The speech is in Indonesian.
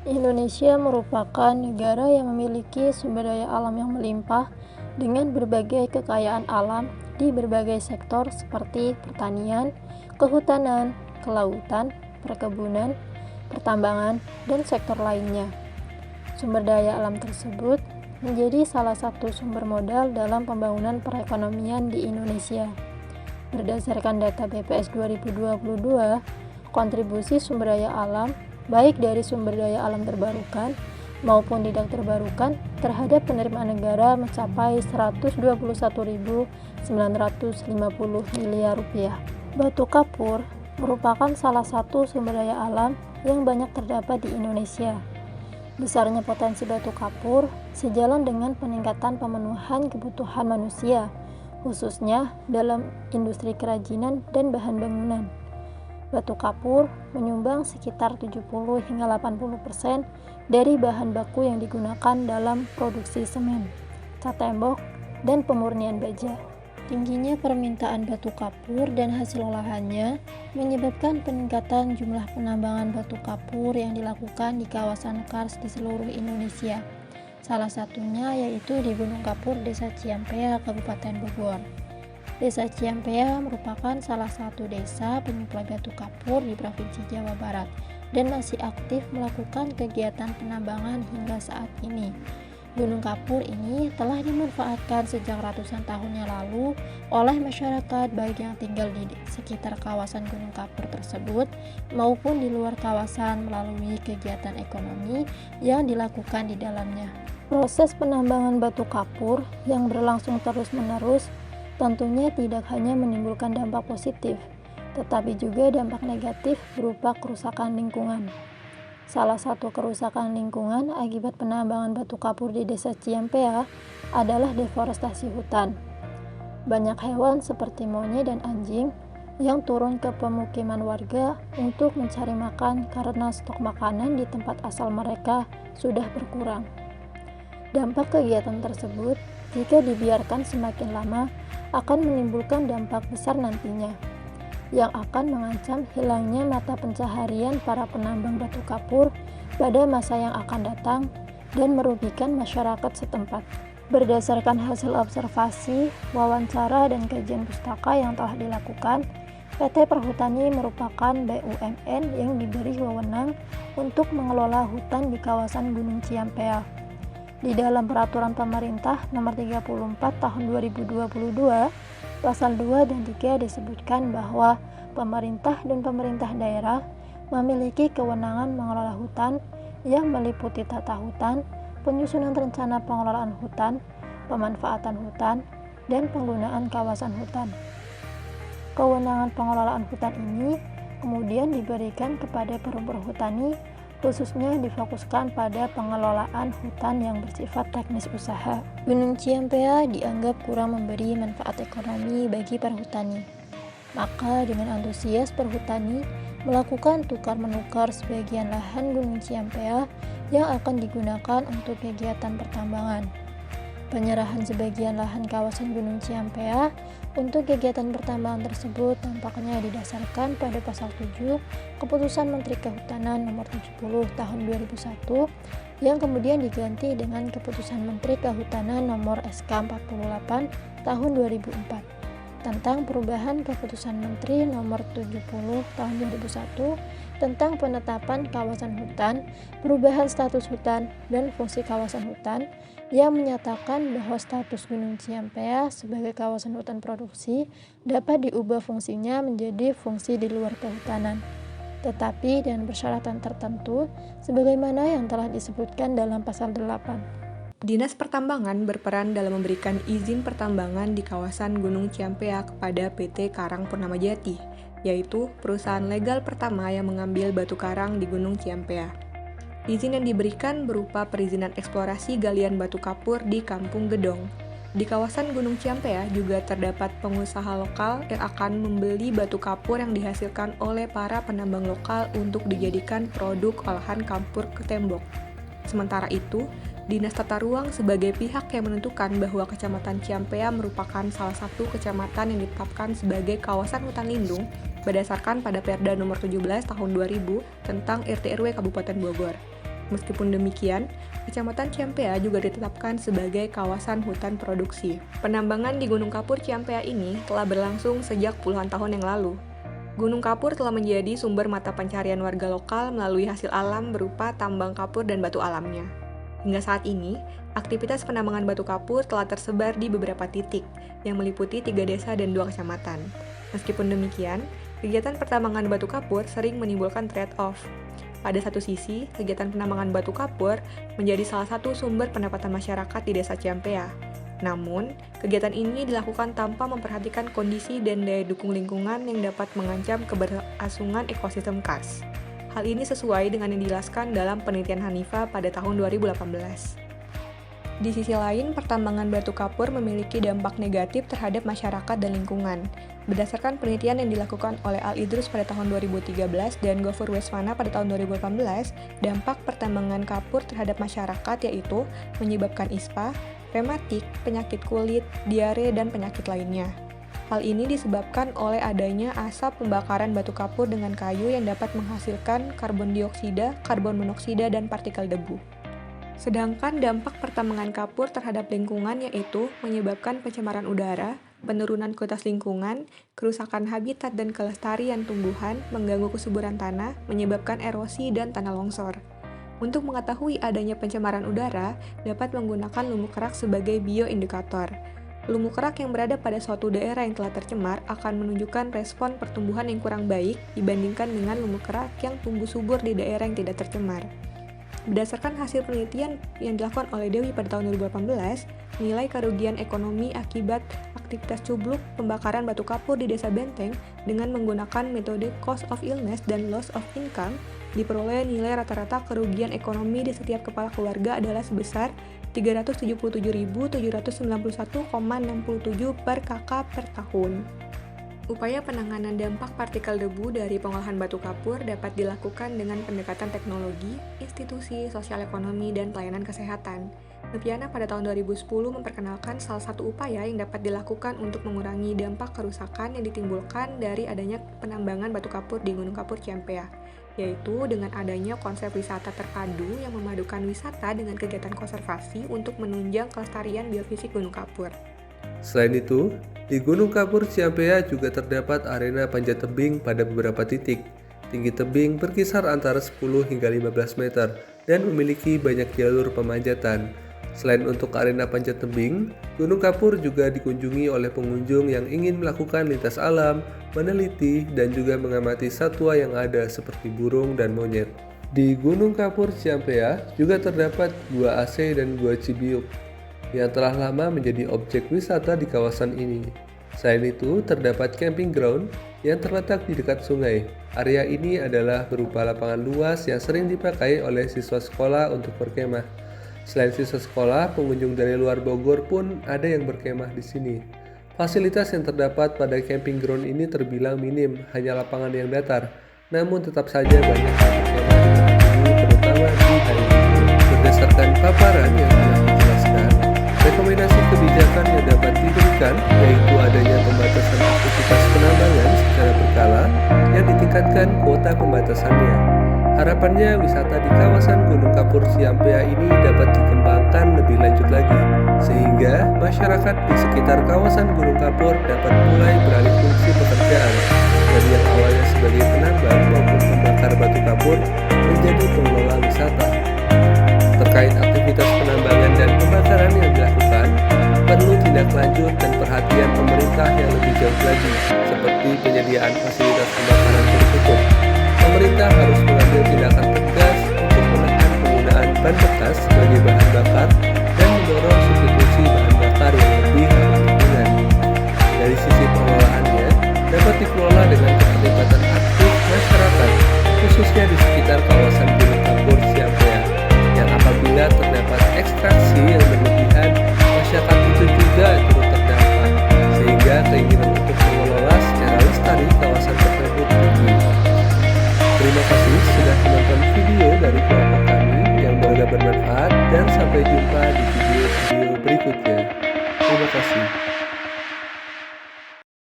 Indonesia merupakan negara yang memiliki sumber daya alam yang melimpah dengan berbagai kekayaan alam di berbagai sektor seperti pertanian, kehutanan, kelautan, perkebunan, pertambangan, dan sektor lainnya. Sumber daya alam tersebut menjadi salah satu sumber modal dalam pembangunan perekonomian di Indonesia. Berdasarkan data BPS 2022, kontribusi sumber daya alam, baik dari sumber daya alam terbarukan maupun tidak terbarukan terhadap penerimaan negara mencapai 121.950 miliar rupiah. Batu kapur merupakan salah satu sumber daya alam yang banyak terdapat di Indonesia. Besarnya potensi batu kapur sejalan dengan peningkatan pemenuhan kebutuhan manusia, khususnya dalam industri kerajinan dan bahan bangunan. Batu kapur menyumbang sekitar 70 hingga 80% dari bahan baku yang digunakan dalam produksi semen, cat tembok, dan pemurnian baja. Tingginya permintaan batu kapur dan hasil olahannya menyebabkan peningkatan jumlah penambangan batu kapur yang dilakukan di kawasan kars di seluruh Indonesia. Salah satunya yaitu di Gunung Kapur, Desa Ciampea, Kabupaten Bogor. Desa Ciampea merupakan salah satu desa penyuplai batu kapur di Provinsi Jawa Barat dan masih aktif melakukan kegiatan penambangan hingga saat ini. Gunung Kapur ini telah dimanfaatkan sejak ratusan tahun yang lalu oleh masyarakat baik yang tinggal di sekitar kawasan Gunung Kapur tersebut maupun di luar kawasan melalui kegiatan ekonomi yang dilakukan di dalamnya. Proses penambangan batu kapur yang berlangsung terus-menerus tentunya tidak hanya menimbulkan dampak positif, tetapi juga dampak negatif berupa kerusakan lingkungan. Salah satu kerusakan lingkungan akibat penambangan batu kapur di Desa Ciampea adalah deforestasi hutan. Banyak hewan seperti monyet dan anjing yang turun ke pemukiman warga untuk mencari makan karena stok makanan di tempat asal mereka sudah berkurang. Dampak kegiatan tersebut, jika dibiarkan semakin lama, akan menimbulkan dampak besar nantinya, yang akan mengancam hilangnya mata pencaharian para penambang batu kapur pada masa yang akan datang dan merugikan masyarakat setempat. Berdasarkan hasil observasi, wawancara, dan kajian pustaka yang telah dilakukan, PT Perhutani merupakan BUMN yang diberi wewenang untuk mengelola hutan di kawasan Gunung Ciampea. Di dalam Peraturan Pemerintah Nomor 34 Tahun 2022, Pasal 2 dan 3 disebutkan bahwa pemerintah dan pemerintah daerah memiliki kewenangan mengelola hutan yang meliputi tata hutan, penyusunan rencana pengelolaan hutan, pemanfaatan hutan, dan penggunaan kawasan hutan. Kewenangan pengelolaan hutan ini kemudian diberikan kepada perhutani, khususnya difokuskan pada pengelolaan hutan yang bersifat teknis usaha. Gunung Ciampea dianggap kurang memberi manfaat ekonomi bagi perhutani. Maka dengan antusias perhutani melakukan tukar-menukar sebagian lahan Gunung Ciampea yang akan digunakan untuk kegiatan pertambangan. Penyerahan sebagian lahan kawasan Gunung Ciampea untuk kegiatan pertambangan tersebut tampaknya didasarkan pada Pasal 7 Keputusan Menteri Kehutanan Nomor 70 Tahun 2001 yang kemudian diganti dengan Keputusan Menteri Kehutanan Nomor SK 48 Tahun 2004 tentang perubahan Keputusan Menteri Nomor 70 Tahun 2001 tentang penetapan kawasan hutan, perubahan status hutan, dan fungsi kawasan hutan yang menyatakan bahwa status Gunung Ciampea sebagai kawasan hutan produksi dapat diubah fungsinya menjadi fungsi di luar kehutanan, tetapi dengan persyaratan tertentu sebagaimana yang telah disebutkan dalam Pasal 8. Dinas Pertambangan berperan dalam memberikan izin pertambangan di kawasan Gunung Ciampea kepada PT Karang Purnama Jati, yaitu perusahaan legal pertama yang mengambil batu karang di Gunung Ciampea. Izin yang diberikan berupa perizinan eksplorasi galian batu kapur di Kampung Gedong. Di kawasan Gunung Ciampea juga terdapat pengusaha lokal yang akan membeli batu kapur yang dihasilkan oleh para penambang lokal untuk dijadikan produk olahan kapur ke tembok. Sementara itu, Dinas Tata Ruang sebagai pihak yang menentukan bahwa Kecamatan Ciampea merupakan salah satu kecamatan yang ditetapkan sebagai kawasan hutan lindung berdasarkan pada Perda Nomor 17 Tahun 2000 tentang RT RW Kabupaten Bogor. Meskipun demikian, Kecamatan Ciampea juga ditetapkan sebagai kawasan hutan produksi. Penambangan di Gunung Kapur Ciampea ini telah berlangsung sejak puluhan tahun yang lalu. Gunung Kapur telah menjadi sumber mata pencarian warga lokal melalui hasil alam berupa tambang kapur dan batu alamnya. Hingga saat ini, aktivitas penambangan batu kapur telah tersebar di beberapa titik, yang meliputi 3 desa dan 2 kecamatan. Meskipun demikian, kegiatan pertambangan batu kapur sering menimbulkan trade-off. Pada satu sisi, kegiatan penambangan batu kapur menjadi salah satu sumber pendapatan masyarakat di desa Ciampea. Namun, kegiatan ini dilakukan tanpa memperhatikan kondisi dan daya dukung lingkungan yang dapat mengancam keberlangsungan ekosistem kars. Hal ini sesuai dengan yang dijelaskan dalam penelitian Hanifa pada tahun 2018. Di sisi lain, pertambangan batu kapur memiliki dampak negatif terhadap masyarakat dan lingkungan. Berdasarkan penelitian yang dilakukan oleh Al-Idrus pada tahun 2013 dan Gofur Wesfana pada tahun 2018, dampak pertambangan kapur terhadap masyarakat yaitu menyebabkan ispa, rematik, penyakit kulit, diare, dan penyakit lainnya. Hal ini disebabkan oleh adanya asap pembakaran batu kapur dengan kayu yang dapat menghasilkan karbon dioksida, karbon monoksida, dan partikel debu. Sedangkan dampak pertambangan kapur terhadap lingkungan yaitu menyebabkan pencemaran udara, penurunan kualitas lingkungan, kerusakan habitat dan kelestarian tumbuhan, mengganggu kesuburan tanah, menyebabkan erosi dan tanah longsor. Untuk mengetahui adanya pencemaran udara, dapat menggunakan lumut kerak sebagai bioindikator. Lumut kerak yang berada pada suatu daerah yang telah tercemar akan menunjukkan respon pertumbuhan yang kurang baik dibandingkan dengan lumut kerak yang tumbuh subur di daerah yang tidak tercemar. Berdasarkan hasil penelitian yang dilakukan oleh Dewi pada tahun 2018, nilai kerugian ekonomi akibat aktivitas cubluk pembakaran batu kapur di Desa Benteng dengan menggunakan metode cost of illness dan loss of income diperoleh nilai rata-rata kerugian ekonomi di setiap kepala keluarga adalah sebesar 377.791,67 per KK per tahun. Upaya penanganan dampak partikel debu dari pengolahan batu kapur dapat dilakukan dengan pendekatan teknologi, institusi, sosial ekonomi, dan pelayanan kesehatan. Noviana pada tahun 2010 memperkenalkan salah satu upaya yang dapat dilakukan untuk mengurangi dampak kerusakan yang ditimbulkan dari adanya penambangan batu kapur di Gunung Kapur Ciampea, yaitu dengan adanya konsep wisata terpadu yang memadukan wisata dengan kegiatan konservasi untuk menunjang kelestarian biofisik Gunung Kapur. Selain itu, di Gunung Kapur Ciampea juga terdapat arena panjat tebing pada beberapa titik. Tinggi tebing berkisar antara 10 hingga 15 meter dan memiliki banyak jalur pemanjatan. Selain untuk arena panjat tebing, Gunung Kapur juga dikunjungi oleh pengunjung yang ingin melakukan lintas alam, meneliti, dan juga mengamati satwa yang ada seperti burung dan monyet. Di Gunung Kapur Ciampea juga terdapat Gua AC dan Gua Cibiuk yang telah lama menjadi objek wisata di kawasan ini. Selain itu, terdapat camping ground yang terletak di dekat sungai. Area ini adalah berupa lapangan luas yang sering dipakai oleh siswa sekolah untuk berkemah. Selain siswa sekolah, pengunjung dari luar Bogor pun ada yang berkemah di sini. Fasilitas yang terdapat pada camping ground ini terbilang minim, hanya lapangan yang datar. Namun tetap saja banyak yang berkemah di terutama di hari libur. Berdasarkan paparan yang telah dijelaskan, rekomendasi kebijakan yang dapat diberikan yaitu adanya pembatasan aktivitas penambangan secara berkala yang ditingkatkan kuota pembatasannya. Harapannya wisata di kawasan Gunung Kapur Ciampea ini dapat dikembangkan lebih lanjut lagi, sehingga masyarakat di sekitar kawasan Gunung Kapur dapat mulai beralih fungsi pekerjaan dari yang awalnya sebagai penambang maupun pembakar batu kapur menjadi pengelola wisata. Terkait aktivitas penambangan dan pembakaran yang dilakukan, perlu tindak lanjut dan perhatian pemerintah yang lebih jauh lagi, seperti penyediaan fasilitas pembakaran tertutup. Pemerintah harus mengambil tindakan tegas untuk menekan penggunaan ban bekas sebagai bahan bakar dan mendorong substitusi bahan bakar yang lebih ramah lingkungan. Dari sisi pengelolaannya, dapat dikelola dengan keterlibatan aktif masyarakat, khususnya di sekitar